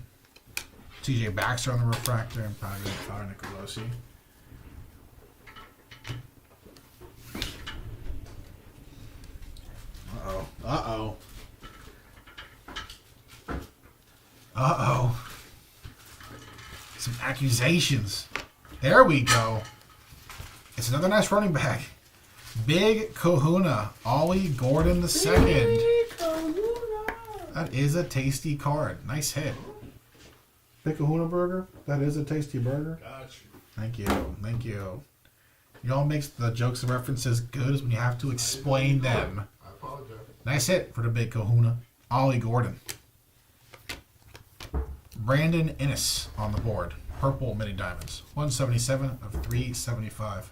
TJ Baxter on the refractor, and Tyler Nicolosi. Uh-oh. Uh-oh. Uh-oh. Some accusations. There we go. It's another nice running back. Big Kahuna, Ollie Gordon II. That is a tasty card. Nice hit. Big Kahuna burger? That is a tasty burger. Got you. Thank you. Thank you. Y'all makes the jokes and references good is when you have to explain them. I apologize. Nice hit for the Big Kahuna. Ollie Gordon. Brandon Innes on the board. Purple mini diamonds. 177 of 375.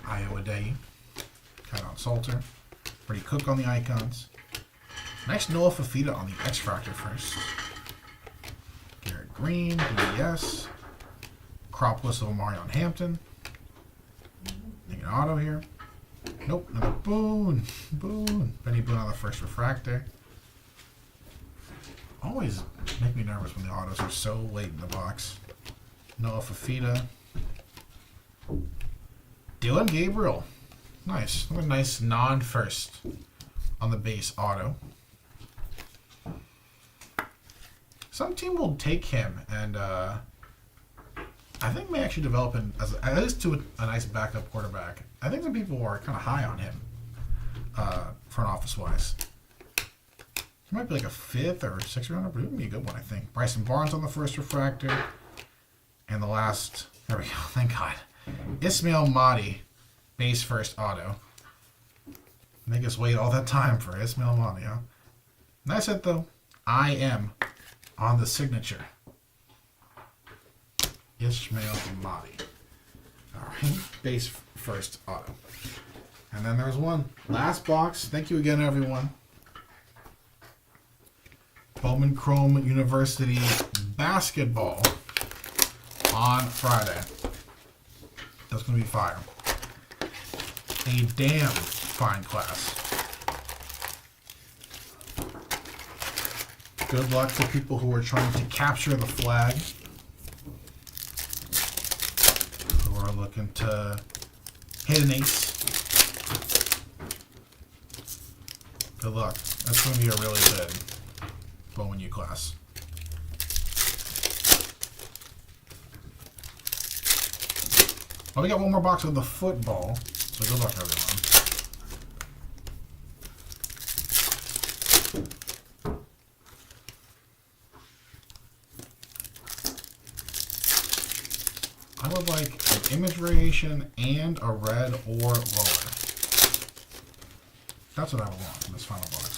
Iowa Day. Kyle Salter. Brady Cook on the icons. Nice Noah Fafita on the X-Fractor first. Garrett Green, DBS. Cropless of Omarion Hampton. Make an auto here. Nope, another Boone. Boone. Benny Boone on the first refractor. Always make me nervous when the autos are so late in the box. Noah Fafita. Dylan Gabriel. Nice. Another nice non-first on the base auto. Some team will take him and I think may actually develop him as at least to a nice backup quarterback. I think some people are kind of high on him, front office wise. He might be like a 5th or 6th rounder, but it would be a good one, I think. Bryson Barnes on the first refractor, and the last. There we go. Thank God. Ismail Mahdi, base first auto. Make us wait all that time for Ismail Mahdi, huh? Nice hit though. I am on the signature. Ismail Mahdi. Alright, base first auto. And then there's one. Last box. Thank you again, everyone. Bowman Chrome University basketball on Friday. That's going to be fire. A damn fine class. Good luck to people who are trying to capture the flag. Who are looking to hit an ace. Good luck. That's going to be a really good Bowman U class. Well, we got one more box of the football, so good luck, everyone. I would like an image variation and a red or lower. That's what I would want in this final box.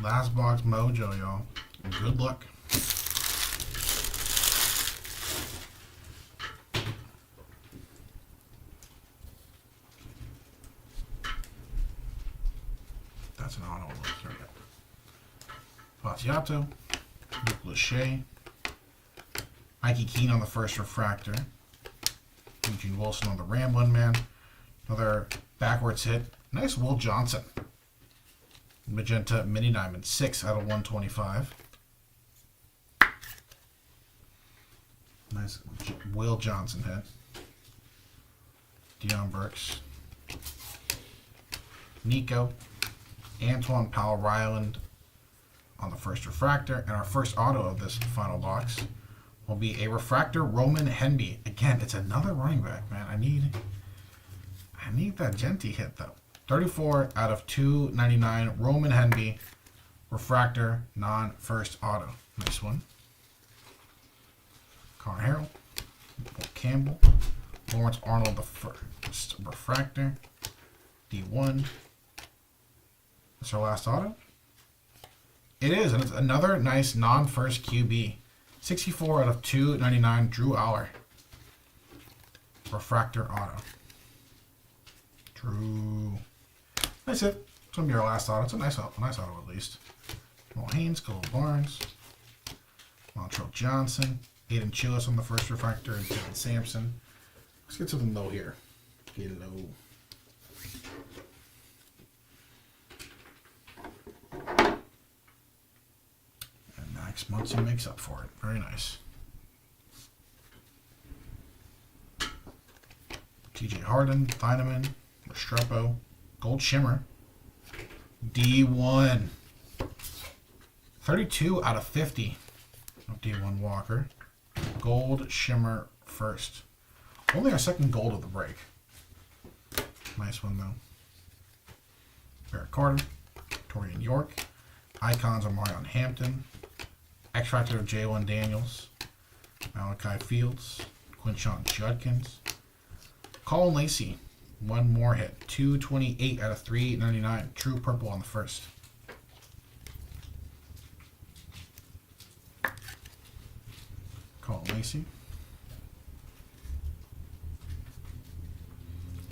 Last box mojo, y'all. Good luck. That's an auto. There we go. Fasiato. Luke Lachey. Mikey Keene on the first refractor. Eugene Wilson on the Ramblin' Man. Another backwards hit. Nice Will Johnson. Magenta Mini Diamond, 6 out of 125. Nice Will Johnson hit. Deion Burks. Nico. Antoine Powell Ryland on the first refractor. And our first auto of this final box will be a refractor Roman Henby. Again, it's another running back, man. I need that Genty hit though. 34 out of 299. Roman Henby, refractor, non-first auto. Nice one. Connor Harrell, Paul Campbell, Lawrence Arnold, the first refractor, D1. That's our last auto. It is, and it's another nice non-first QB. 64 out of 299. Drew Aller, refractor auto. Drew. That's it. It's going to be our last auto. It's a nice auto at least. Jamal Haynes, Cole Barnes, Montrell Johnson, Aiden Chillis on the first refractor, and Dylan Sampson. Let's get something low here. Get low. And Max Muncy makes up for it. Very nice. TJ Harden, Thieneman, Restrepo, Gold Shimmer, D1, 32 out of 50 of D1 Walker, Gold Shimmer first. Only our second gold of the break. Nice one though. Barrett Carter, Torian York, Icons of Marion Hampton, X Factor of J1 Daniels, Malachi Fields, Quinshon Judkins, Colin Lacey. One more hit. 228 out of 399. True purple on the first. Colin Lacey.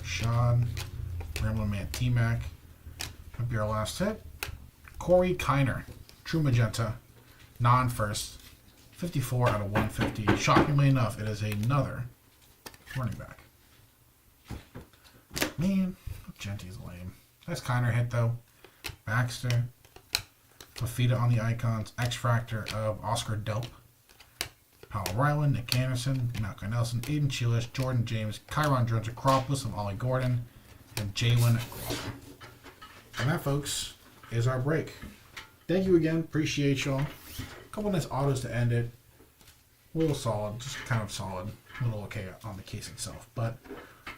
Sean. Ramblin' Man T-Mac. That'll be our last hit. Corey Kiner. True magenta. Non-first. 54 out of 150. Shockingly enough, it is another running back. Man, Genty's lame. Nice Kiner hit though. Baxter. Fafita on the icons. X-Fractor of Oscar Delp. Powell Ryland, Nick Anderson, Malcolm Nelson, Aiden Chilish, Jordan James, Kyron Jones, Acropolis of Ollie Gordon, and Jalen Grover. And that, folks, is our break. Thank you again. Appreciate y'all. A couple nice autos to end it. A little solid. Just kind of solid. A little okay on the case itself. But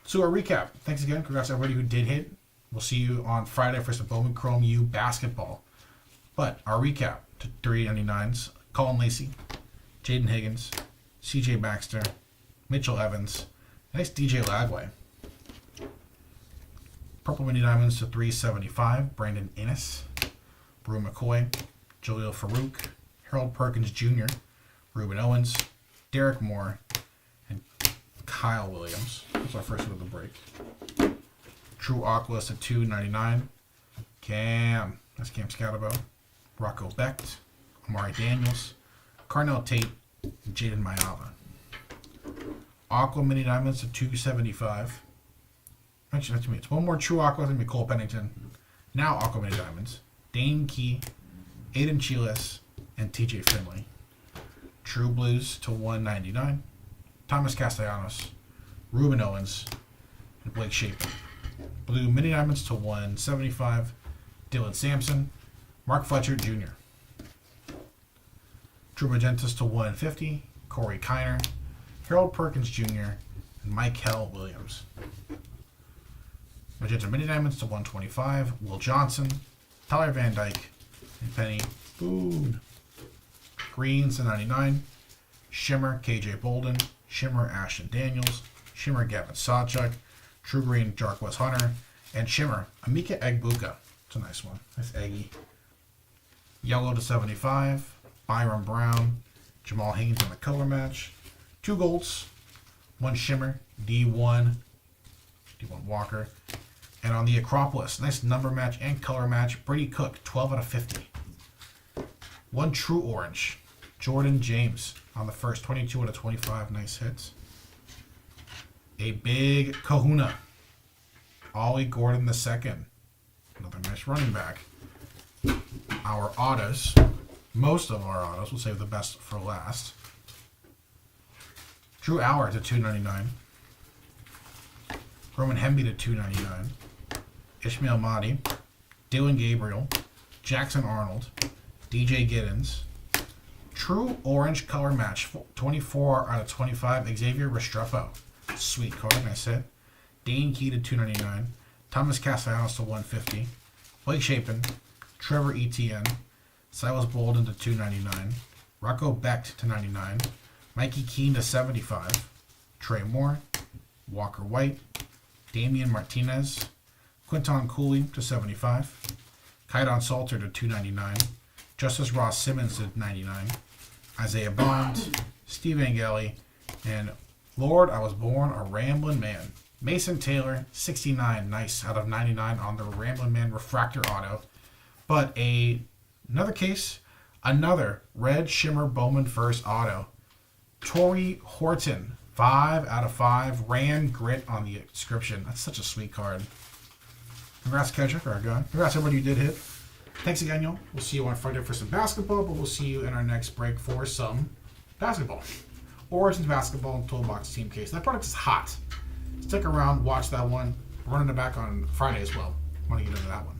so our recap. Thanks again. Congrats to everybody who did hit. We'll see you on Friday for some Bowman Chrome U basketball. But our recap to 399s. Colin Lacey, Jaden Higgins, CJ Baxter, Mitchell Evans, nice DJ Lagway. Purple Mini Diamonds to 375. Brandon Innes, Brew McCoy, Jaleel Farouk, Harold Perkins Jr., Ruben Owens, Derek Moore, and Kyle Williams. That's our first one of the break. True Aquas at 299. Cam. That's Cam Scatterbo. Rocco Becht. Amari Daniels. Carnell Tate. And Jaden Mayava. Aqua Mini Diamonds to 275. Actually, that's me. It's one more True Aqua. It's going to be Cole Pennington. Now Aqua Mini Diamonds. Dane Key. Aiden Chiles. And TJ Finley. True Blues to 199. Thomas Castellanos. Ruben Owens. And Blake Shapen. Blue Mini Diamonds to 175. Dylan Sampson. Mark Fletcher Jr. True Magentas to 150. Corey Kiner. Harold Perkins Jr. And Michael Williams. Magenta Mini Diamonds to 125. Will Johnson. Tyler Van Dyke. And Penny Boone. Greens to 99. Shimmer KJ Bolden. Shimmer Ashton Daniels. Shimmer Gavin Sawchuk. True Green Jarquez Hunter. And Shimmer Amika Egbuka. It's a nice one. Nice Eggy. Yellow to 75. Byron Brown. Jamal Haynes on the color match. 2 golds. 1 shimmer. D1 Walker. And on the Acropolis, nice number match and color match. Brady Cook, 12 out of 50. 1 true orange. Jordan James on the first, 22 out of 25. Nice hits. A big kahuna. Ollie Gordon the second. Another nice running back. Our autos. Most of our autos. We'll save the best for last. Drew Auer to 299. Roman Hemby to 299. Ishmael Mahdi. Dylan Gabriel. Jackson Arnold. DJ Giddens. True orange color match. 24 out of 25. Xavier Restrepo. Sweet card. Nice hit. Dane Key to 299. Thomas Castellanos to 150. Blake Shapen. Trevor Etienne. Silas Bolden to 299. Rocco Becht to 99. Mikey Keene to 75. Trey Moore. Walker White. Damian Martinez. Quinton Cooley to 75. Kaidon Salter to 299. Justice Ross Simmons to 99. Isaiah Bond. Steve Angeli. And Lord, I was born a Ramblin' Man. Mason Taylor, 69. Nice. Out of 99 on the Ramblin' Man Refractor Auto. But another case, another Red Shimmer Bowman First Auto. Torrey Horton, 5 out of 5. Ran grit on the inscription. That's such a sweet card. Congrats, Kedrick, or God. Congrats, everybody who did hit. Thanks again, y'all. We'll see you on Friday for some basketball, but we'll see you in our next break for some basketball. Origins Basketball and Toolbox Team Case. That product is hot. Stick around, watch that one. We're running it back on Friday as well. Want to get into that one.